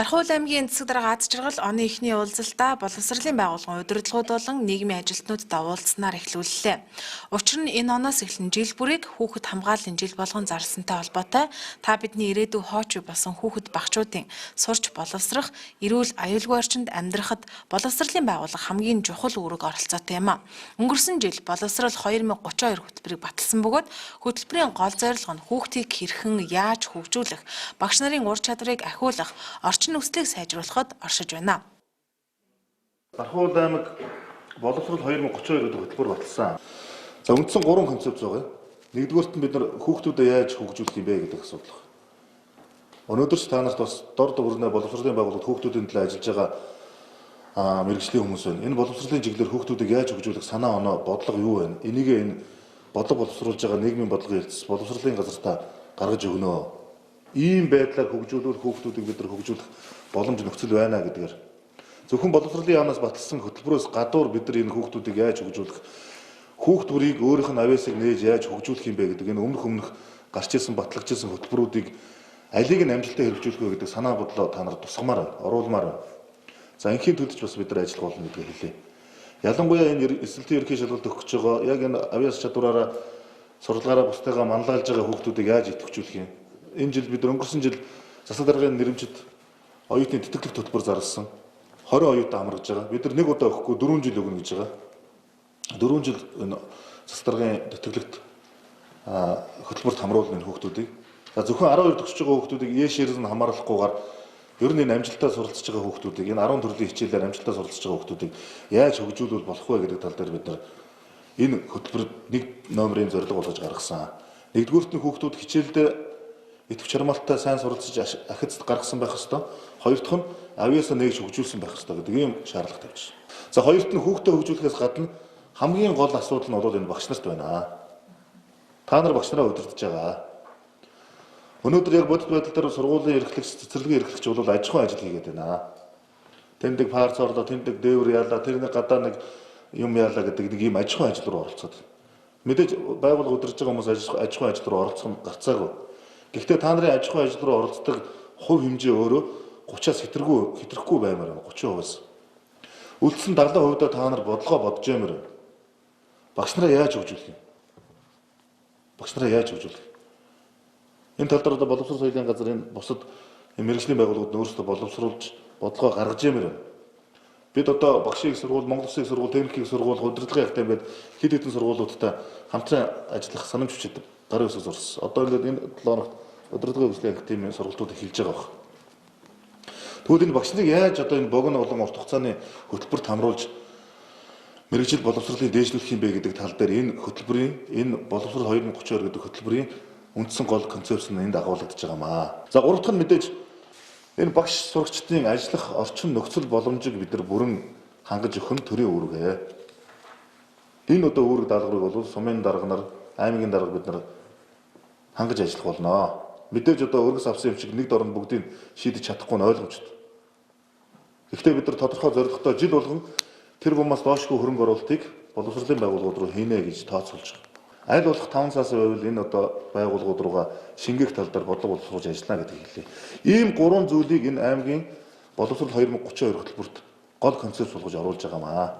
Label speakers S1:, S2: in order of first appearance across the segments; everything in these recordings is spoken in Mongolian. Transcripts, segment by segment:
S1: Дархуул аймгийн Энцэг дарга Аз жаргал оны эхний уулзалтаа боловсролын байгууллагын удирдлагууд болон нийгмийн ажилтнуудтай уулзснаар эхлүүллээ. Учир нь энэ оноос эхлэн жил бүрийг хүүхэд хамгааллын жил болгон зарласантай холбоотой та бидний ирээдүйн хооч болсон хүүхэд багчуудын сурч боловсрох, эрүүл аюулгүй орчинд амьдрахад боловсролын байгууллага хамгийн чухал үүрэг оролцоотой юм а. Өнгөрсөн жил боловсрол 2032 хөтөлбөрийг баталсан бөгөөд хөтөлбөрийн гол зорилго нь хүүхдийг хэрхэн яаж хөгжүүлэх, багш нарын ур чадварыг ахиулах, орчин нөхцөлийг сайжруулахад оршиж байна.
S2: Дархуул аймаг боловсрол 2032 гэдэг хөтөлбөр баталсан. За үндсэн 3 концепц байгаа. Нэгдүгээрт нь бид нар хүүхдүүдэд яаж хөгжүүлэх юм бэ гэдэг асуудал. Өнөөдөр ч та нарт бас дор дөрвнө боловсролын байгууллагад хүүхдүүдийн төлөө ажиллаж байгаа мэргэжлийн хүмүүс байна. Энэ боловсролын чиглэлээр хүүхдүүдийг яаж хөгжүүлэх санаа оноо бодлого юу вэ? Энийг энэ бодлого боловсруулж байгаа нийгмийн бодлогын хэлтс боловсролын газартаа гаргаж өгнө. Ийм байдлаар хөгжүүлвэл хүүхдүүдийг бид нар хөгжүүлэх боломж нөхцөл байна гэдгээр. Зөвхөн боловсролын яамнаас баталсан хөтөлбөрөөс гадуур бид нар энэ хүүхдүүдийг яаж хөгжүүлэх, хүүхд бүрийг өөрийнх нь авьяасыг нээж яаж хөгжүүлэх юм бэ гэдэг энэ өмнөх гарч ирсэн батлагдсан хөтөлбөрүүдийг алийг нь амжилттай хэрэгжүүлэх вэ гэдэг санаа бодлоо та нарт тусгамаар байна, оруулмаар байна. За инхийн төлөвч бас бид нар ажиллах болно гэдгийг хэлье. Ялангуяа энэ эсрэлтийн ерхий шалгалт өгөх гэж байгаа яг энэ авьяас чадвараараа сурлагаараа бусдаагаа манлайлж байгаа хүүхдүүдийг яаж идэвхжүүлэх юм. Энэ жил бид өнгөрсөн жил засаг даргын нэрэмжит оюутны тэтгэлэг хөтөлбөр зарласан. 20 оюутан амрагж байгаа. Бид нар нэг удаа өгөхгүй 4 жил өгнө гэж байгаа. 4 жил энэ засаг даргын тэтгэлэгт хөтөлбөрт хамруулна энэ хүүхдүүдийг. За зөвхөн 12 төгсөж байгаа хүүхдүүдийг яшээрс нь хамаарахгүйгээр ер нь энэ амжилттай суралцж байгаа хүүхдүүдийг энэ 10 төрлийн хичээлээр амжилттай суралцж байгаа хүүхдүүдийг яаж хөгжүүлвэл болох вэ гэдэг тал дээр бид нар энэ хөтөлбөрөд нэг номерын зорилго болгож гаргасан. Нэгдүгüүрт нь хүүхдүүд хичээлдээ идэвх чармаалттай сайн суралцж ахицд гаргасан байх ёстой. Хоёр дахь нь авьяасаа нээж хөгжүүлсэн байх ёстой гэдэг ийм шаардлага тавьчихсан. За хоёрт нь хүүхдээ хөгжүүлэхээс гадна хамгийн гол асуудал нь бол энэ багш нарт байна. Та нар багш нараа удирдах байгаа. Өнөөдөр яг бодит байдал дээр сургуулийн эрхлэгч, цэцэрлэгийн эрхлэгч бол аж ахуйн ажил хийгээд байна. Тэмдэг парц орлоо, тэмдэг дээвэр яалаа, тэрний гадаа нэг юм яалаа гэдэг нэг ийм аж ахуйн ажил руу оролцоод. Мэдээж байгууллага удирдах байгаа хүмүүс аж ахуйн ажил руу оролцох нь гарцаагүй. Гэхдээ та нарын аж ахуйн ажил руу оролцдог хувь хэмжээ өөрөө 30-аас хэтрэхгүй баймаар байна. 30%-аас. Үлдсэн 70% та нар бодлогоо бодож ямаар байна. Багш нараа яаж хөгжүүлэх юм? Багш нараа яаж хөгжүүлэх? Энэ тал дээр боловсрол соёлын газар энэ бусад мэргэжлийн байгууллагууд өөрсдөө боловсруулж бодлогоо гаргаж ямаар байна. Бид одоо багшийн сургууль, Монгол Улсын сургууль, техникийн сургууль, удирдлагын ахтай байд хэд хэдэн сургуулиудтай хамтран ажиллах санамж хүчит гарын үсэг зурсан. Одоо ингээд энэ 7 хоногт удирдлагын хөслийн активийн сургалтууд эхэлж байгаа баг. Тэгвэл энэ багш нарыг яаж одоо энэ богино болон урт хугацааны хөтөлбөрт хамруулж мэргэжил боловсролыг дээшлүүлэх юм бэ гэдэг тал дээр энэ хөтөлбөрийн энэ боловсрол 2032 гэдэг хөтөлбөрийн үндсэн гол концепц нь энд агуулгадж байгаа юм аа. За гурав дахь нь мэдээж энэ багш сурагчдын ажиллах орчин нөхцөл боломжийг бид нар бүрэн хангаж өгөх нь төрийн үүрэг. Энэ одоо үүрэг даалгаврыг бол сумын дарга нар, аймгийн дарга бид нар хангаж ажиллах болно. Мэдээж одоо өргөс авсан юм шиг нэг дорн бүгдийг шийдэж чадахгүй нь ойлгомжтой. Гэхдээ бид нар тодорхой зорилготой жил болгон тэр бумаас доошгүй хөрөнгө оруулалтыг боловсролын байгууллагууд руу хийнэ гэж тооцоолж байгаа. Аль болох 5 сарын байвал энэ одоо байгууллагууд руугаа шингээх тал дээр бодлого боловсруулж ажиллана гэдэг хэллээ. Ийм 3 зүйлийг энэ аймгийн боловсрол 2032 хөтөлбөрт гол концепц болгож оруулж байгаа юм аа.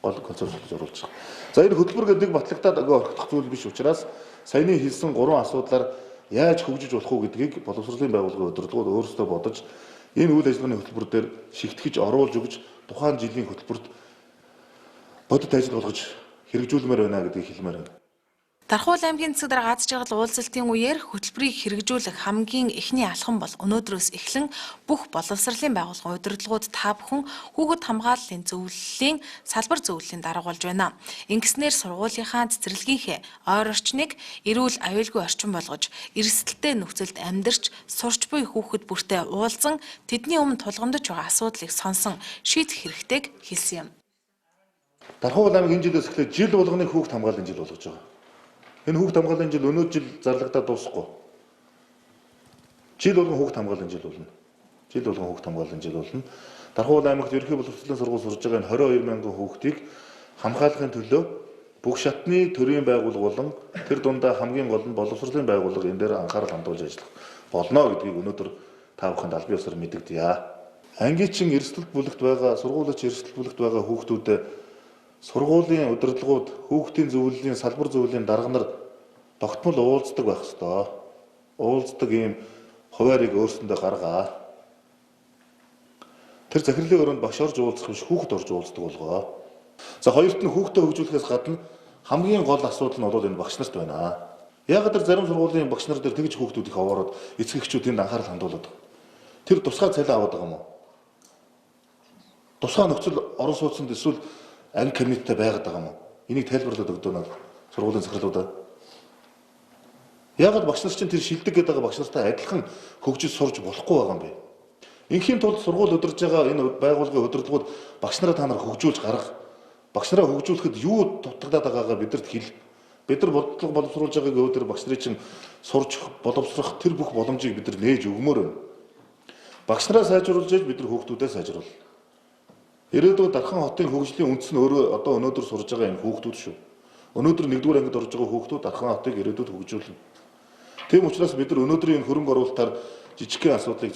S2: Гол концепц болгож оруулж байгаа. За энэ хөтөлбөр гэдэг батлагдаад орхих зүйл биш учраас саяны хэлсэн 3 асуудлаар яаж хөгжиж болох уу гэдгийг боловсролын байгууллагын удирдлагууд өөрсдөө бодож энэ үйл ажиллагааны хөтөлбөр дээр шигтгэж оруулж өгч тухайн жилийн хөтөлбөрт бодит ажил болгож хэрэгжүүлмээр байна гэдгийг хэлмээр байна.
S1: Дархуул аймгийн Энцэг дарга Аз жаргал уулзалтын үеэр хөтөлбөрийг хэрэгжүүлэх хамгийн эхний алхам бол өнөөдрөөс эхлэн бүх боловсролын байгууллагын удирдлагууд та бүхэн хүүхэд хамгааллын зөвлөлийн салбар зөвлөлийн дарга болж байна. Ингэснээр сургуулийнхаа цэцэрлэгийнхээ ойр орчныг эрүүл аюулгүй орчин болгож, эрсдэлтэй нөхцөлд амьдарч, сурч буй хүүхэд бүртээ уулзан тэдний өмнө тулгамдж байгаа асуудлыг сонсон шийдэх хэрэгтэйг хэлсэн юм.
S2: Дархуул аймаг энэ жилээс эхлээд жил болгоны хүүхэд хамгааллын жил болгож байгаа. Энэ хүүхэд хамгааллын жил өнөө жил зарлагдаад дуусахгүй. Жил болгон хүүхэд хамгааллын жил болно. Жил болгон хүүхэд хамгааллын жил болно. Дархуул аймагт ерөнхий боловсролын сургууль сурж байгаа энэ 22 мянган хүүхдийг хамгаалахын төлөө бүх шатны төрийн байгууллага болон тэр дундаа хамгийн гол нь боловсролын байгууллага энэ дээр анхаарал хандуулж ажиллах болно гэдгийг өнөөдөр та бүхэнд албан ёсоор мэдэгдэе. Ангичин эрсдэл бүлэгт байгаа, сургуулийн эрсдэл бүлэгт байгаа хүүхдүүдэд сургуулийн удирдлагууд хүүхдийн зөвлөлийн салбар зөвлөлийн дарга нар тогтмол уулздаг байх ёстой. Уулздаг ийм хуваарийг өөрсөндөө гаргаа. Тэр захирлын өрөөнд багш орж уулзах биш хүүхэд орж уулздаг болгоо. За хоёрт нь хүүхдээ хөгжүүлэхээс гадна хамгийн гол асуудал нь бол энэ багш нарт байна. Яг тэр зарим сургуулийн багш нар дээр тэгж хүүхдүүд их овоороод эцэг эхчүүд энд анхаарал хандуулдаг. Тэр тусгай цалин аваад байгаа юм уу? Тусгай нөхцөл орон сууцнд эсвэл анги кабинеттэй байгаад байгаа юм уу? Энийг тайлбарлаад өгдөө сургуулийн захирлуудад. Яагаад багш нар чинь тэр шилдэг гэдэг байгаа багш нартай адилхан хөгжиж сурж болохгүй байгаа юм бэ? Инхийн тулд сургууль удирж байгаа энэ байгууллагын удирдлагууд багш нараа та нар хөгжүүлж гарга. Багш нараа хөгжүүлэхэд юу дутагдаад байгаагаа бидэрт хэл. Бид нар бодлого боловсруулж байгааг өөдөр багш нарын чинь сурч боловсрох тэр бүх боломжийг бид нар нээж өгмөр байна. Багш нараа сайжруулж яж бид нар хүүхдүүдээ сайжруул. Ирээдүйд Дархан хотын хөгжлийн үндэс нь өөрөө одоо өнөөдөр сурж байгаа энэ хүүхдүүд шүү. Өнөөдөр 1-р ангид орж байгаа хүүхдүүд Дархан хотыг ирээдүйд хөгжүүлнэ. Тийм учраас бид нар өнөөдрийн хөрөнгө оруулалтаар жижигхэн асуудлыг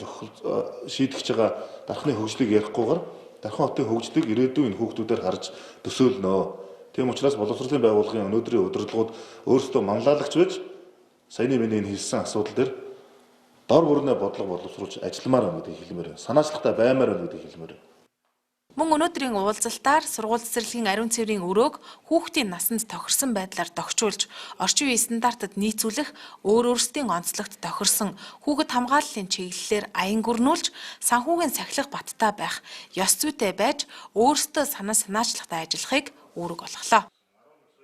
S2: шийдэж байгаа Дарханы хөгжлийг ярихгүйгээр Дархан хотын хөгжлийг ирээдүйн энэ хүүхдүүдээр харж төсөөлнө. Тийм учраас боловсролын байгууллагын өнөөдрийн удирдлагууд өөрсдөө манлайлагч байж саяны миний энэ хэлсэн асуудал дээр дор бүрнээ бодлого боловсруулж ажилламаар байна гэдгийг хэлмээр байна. Санаачлахтай баймаар байна гэдгийг хэлмээр байна.
S1: Мөн өнөөдрийн уулзалтаар сургууль цэцэрлэгийн ариун цэврийн өрөөг хүүхдийн насанд тохирсон байдлаар тохижуулж, орчин үеийн стандартад нийцүүлэх, өөрсдийн онцлогт тохирсон хүүхэд хамгааллын чиглэлээр аян гөрнүүлж, санхүүгийн сахилах баттай байх, ёс зүйтэй байж, өөрсдөө санаачлахтай ажиллахыг үүрэг болголоо.